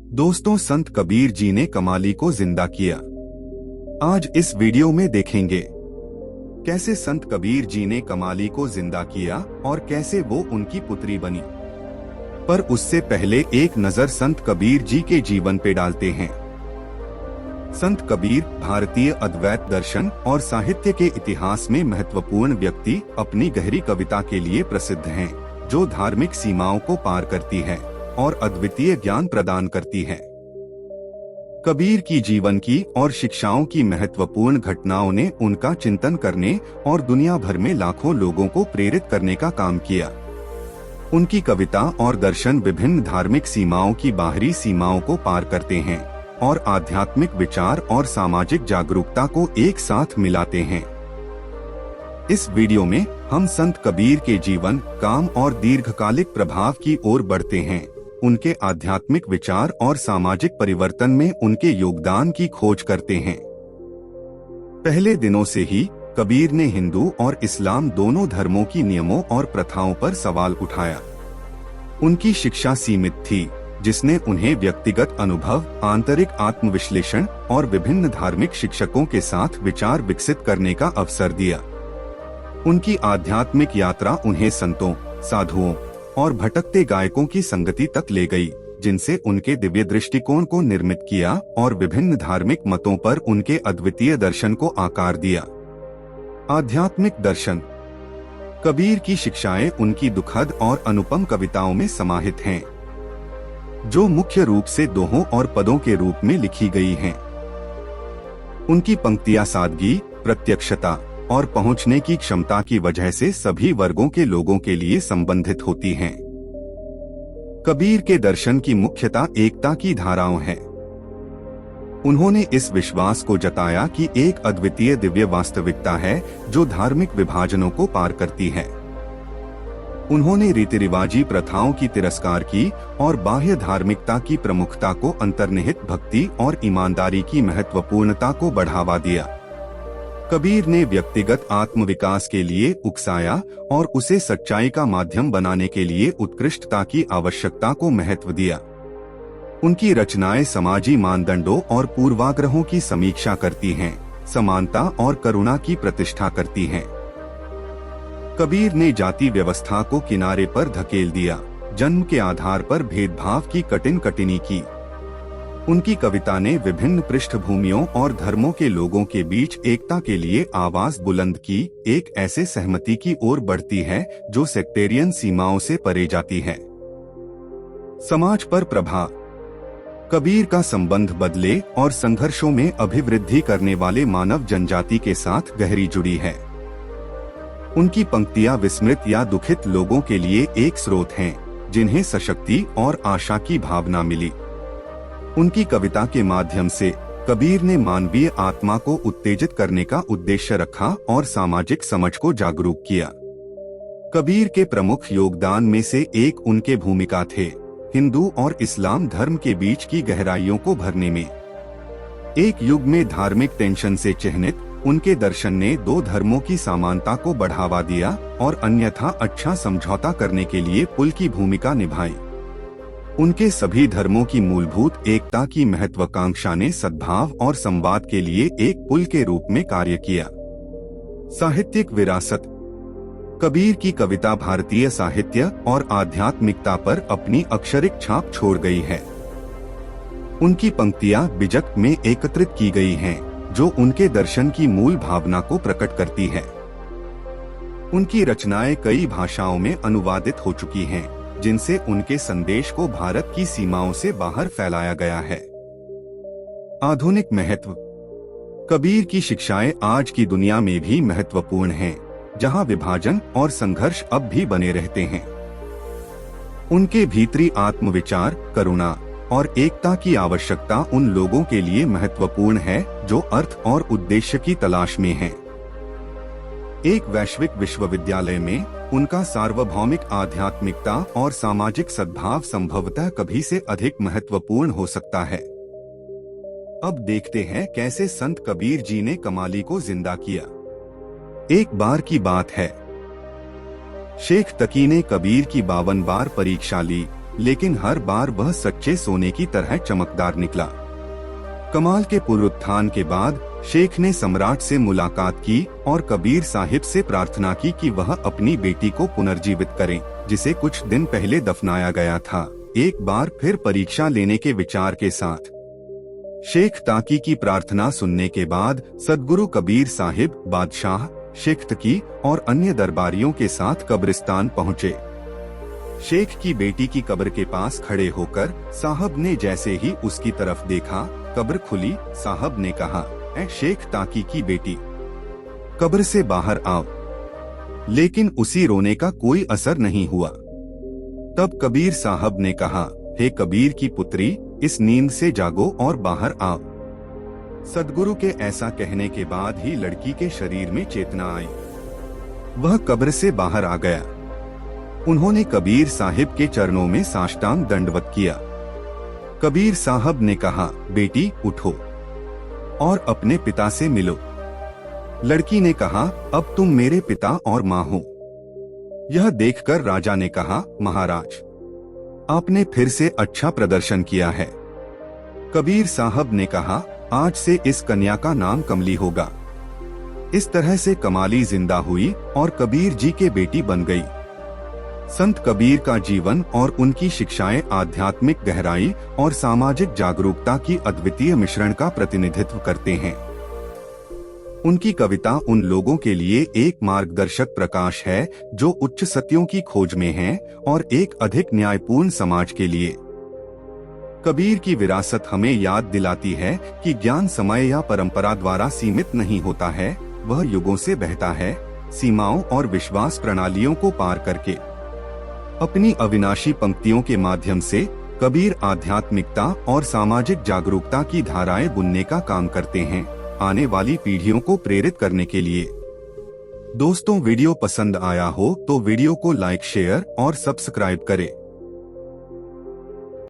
दोस्तों, संत कबीर जी ने कमाली को जिंदा किया। आज इस वीडियो में देखेंगे कैसे संत कबीर जी ने कमाली को जिंदा किया और कैसे वो उनकी पुत्री बनी। पर उससे पहले एक नजर संत कबीर जी के जीवन पे डालते हैं। संत कबीर भारतीय अद्वैत दर्शन और साहित्य के इतिहास में महत्वपूर्ण व्यक्ति, अपनी गहरी कविता के लिए प्रसिद्ध हैं, जो धार्मिक सीमाओं को पार करती है और अद्वितीय ज्ञान प्रदान करती है। कबीर की जीवन की और शिक्षाओं की महत्वपूर्ण घटनाओं ने उनका चिंतन करने और दुनिया भर में लाखों लोगों को प्रेरित करने का काम किया। उनकी कविता और दर्शन विभिन्न धार्मिक सीमाओं की बाहरी सीमाओं को पार करते हैं और आध्यात्मिक विचार और सामाजिक जागरूकता को एक साथ मिलाते हैं। इस वीडियो में हम संत कबीर के जीवन, काम और दीर्घकालिक प्रभाव की ओर बढ़ते हैं। उनके आध्यात्मिक विचार और सामाजिक परिवर्तन में उनके योगदान की खोज करते हैं। पहले दिनों से ही कबीर ने हिंदू और इस्लाम दोनों धर्मों की नियमों और प्रथाओं पर सवाल उठाया। उनकी शिक्षा सीमित थी, जिसने उन्हें व्यक्तिगत अनुभव, आंतरिक आत्मविश्लेषण और विभिन्न धार्मिक शिक्षकों के साथ विचार विकसित करने का अवसर दिया। उनकी आध्यात्मिक यात्रा उन्हें संतों, साधुओं और भटकते गायकों की संगति तक ले गई, जिनसे उनके दिव्य दृष्टिकोण को निर्मित किया और विभिन्न धार्मिक मतों पर उनके अद्वितीय दर्शन को आकार दिया। आध्यात्मिक दर्शन। कबीर की शिक्षाएं उनकी दुखद और अनुपम कविताओं में समाहित हैं, जो मुख्य रूप से दोहों और पदों के रूप में लिखी गई हैं। उनकी पंक्तियां सादगी, प्रत्यक्षता और पहुंचने की क्षमता की वजह से सभी वर्गों के लोगों के लिए संबंधित होती हैं। कबीर के दर्शन की मुख्यता एकता की धाराओं है। उन्होंने इस विश्वास को जताया कि एक अद्वितीय दिव्य वास्तविकता है जो धार्मिक विभाजनों को पार करती है। उन्होंने रीति रिवाजी प्रथाओं की तिरस्कार की और बाह्य धार्मिकता की प्रमुखता को अंतर्निहित भक्ति और ईमानदारी की महत्वपूर्णता को बढ़ावा दिया। कबीर ने व्यक्तिगत आत्मविकास के लिए उकसाया और उसे सच्चाई का माध्यम बनाने के लिए उत्कृष्टता की आवश्यकता को महत्व दिया। उनकी रचनाएं समाजी मानदंडों और पूर्वाग्रहों की समीक्षा करती हैं, समानता और करुणा की प्रतिष्ठा करती हैं। कबीर ने जाति व्यवस्था को किनारे पर धकेल दिया, जन्म के आधार पर भेदभाव की कठिन कटनी की। उनकी कविता ने विभिन्न पृष्ठभूमियों और धर्मों के लोगों के बीच एकता के लिए आवाज बुलंद की, एक ऐसे सहमति की ओर बढ़ती है जो सेक्टेरियन सीमाओं से परे जाती है। समाज पर प्रभाव। कबीर का संबंध बदले और संघर्षों में अभिवृद्धि करने वाले मानव जनजाति के साथ गहरी जुड़ी है। उनकी पंक्तियां विस्मृत या दुखित लोगों के लिए एक स्रोत हैं, जिन्हें सशक्ति और आशा की भावना मिली। उनकी कविता के माध्यम से कबीर ने मानवीय आत्मा को उत्तेजित करने का उद्देश्य रखा और सामाजिक समझ को जागरूक किया। कबीर के प्रमुख योगदान में से एक उनके भूमिका थे हिंदू और इस्लाम धर्म के बीच की गहराइयों को भरने में। एक युग में धार्मिक टेंशन से चिह्नित उनके दर्शन ने दो धर्मों की समानता को बढ़ावा दिया और अन्यथा अच्छा समझौता करने के लिए पुल की भूमिका निभाई। उनके सभी धर्मों की मूलभूत एकता की महत्वाकांक्षा ने सद्भाव और संवाद के लिए एक पुल के रूप में कार्य किया। साहित्यिक विरासत। कबीर की कविता भारतीय साहित्य और आध्यात्मिकता पर अपनी अक्षरिक छाप छोड़ गई है। उनकी पंक्तियां बिजक में एकत्रित की गई हैं, जो उनके दर्शन की मूल भावना को प्रकट करती है। उनकी रचनाएं कई भाषाओं में अनुवादित हो चुकी हैं, जिनसे उनके संदेश को भारत की सीमाओं से बाहर फैलाया गया है। आधुनिक महत्व। कबीर की शिक्षाएं आज की दुनिया में भी महत्वपूर्ण हैं, जहां विभाजन और संघर्ष अब भी बने रहते हैं। उनके भीतरी आत्मविचार, करुणा और एकता की आवश्यकता उन लोगों के लिए महत्वपूर्ण है जो अर्थ और उद्देश्य की तलाश में हैं। एक वैश्विक विश्वविद्यालय में उनका सार्वभौमिक आध्यात्मिकता और सामाजिक सद्भाव संभवतः कभी से अधिक महत्वपूर्ण हो सकता है। अब देखते हैं कैसे संत कबीर जी ने कमाली को जिंदा किया। एक बार की बात है, शेख तकी ने कबीर की 52 बार परीक्षा ली, लेकिन हर बार वह सच्चे सोने की तरह चमकदार निकला। कमाल के पुनरुत्थान के बाद शेख ने सम्राट से मुलाकात की और कबीर साहिब से प्रार्थना की कि वह अपनी बेटी को पुनर्जीवित करें, जिसे कुछ दिन पहले दफनाया गया था, एक बार फिर परीक्षा लेने के विचार के साथ। शेख ताकी की प्रार्थना सुनने के बाद सदगुरु कबीर साहिब बादशाह, शेख तकी और अन्य दरबारियों के साथ कब्रिस्तान पहुँचे। शेख की बेटी की कब्र के पास खड़े होकर साहब ने जैसे ही उसकी तरफ देखा, कब्र खुली। साहब ने कहा, ऐ शेख ताकी की बेटी, कब्र से बाहर आओ। लेकिन उसी रोने का कोई असर नहीं हुआ। तब कबीर साहब ने कहा, हे कबीर की पुत्री, इस नींद से जागो और बाहर आओ। सदगुरु के ऐसा कहने के बाद ही लड़की के शरीर में चेतना आई। वह कब्र से बाहर आ गया। उन्होंने कबीर साहिब के चरणों में साष्टांग दंडवत किया। कबीर साहब ने कहा, बेटी उठो और अपने पिता से मिलो। लड़की ने कहा, अब तुम मेरे पिता और माँ हो। यह देखकर राजा ने कहा, महाराज, आपने फिर से अच्छा प्रदर्शन किया है। कबीर साहब ने कहा, आज से इस कन्या का नाम कमली होगा। इस तरह से कमाली जिंदा हुई और कबीर जी के बेटी बन गई। संत कबीर का जीवन और उनकी शिक्षाएं आध्यात्मिक गहराई और सामाजिक जागरूकता की अद्वितीय मिश्रण का प्रतिनिधित्व करते हैं। उनकी कविता उन लोगों के लिए एक मार्गदर्शक प्रकाश है जो उच्च सत्यों की खोज में हैं और एक अधिक न्यायपूर्ण समाज के लिए। कबीर की विरासत हमें याद दिलाती है कि ज्ञान समय या परंपरा द्वारा सीमित नहीं होता है, वह युगों से बहता है, सीमाओं और विश्वास प्रणालियों को पार करके। अपनी अविनाशी पंक्तियों के माध्यम से कबीर आध्यात्मिकता और सामाजिक जागरूकता की धाराएं बुनने का काम करते हैं, आने वाली पीढ़ियों को प्रेरित करने के लिए। दोस्तों, वीडियो पसंद आया हो तो वीडियो को लाइक, शेयर और सब्सक्राइब करें।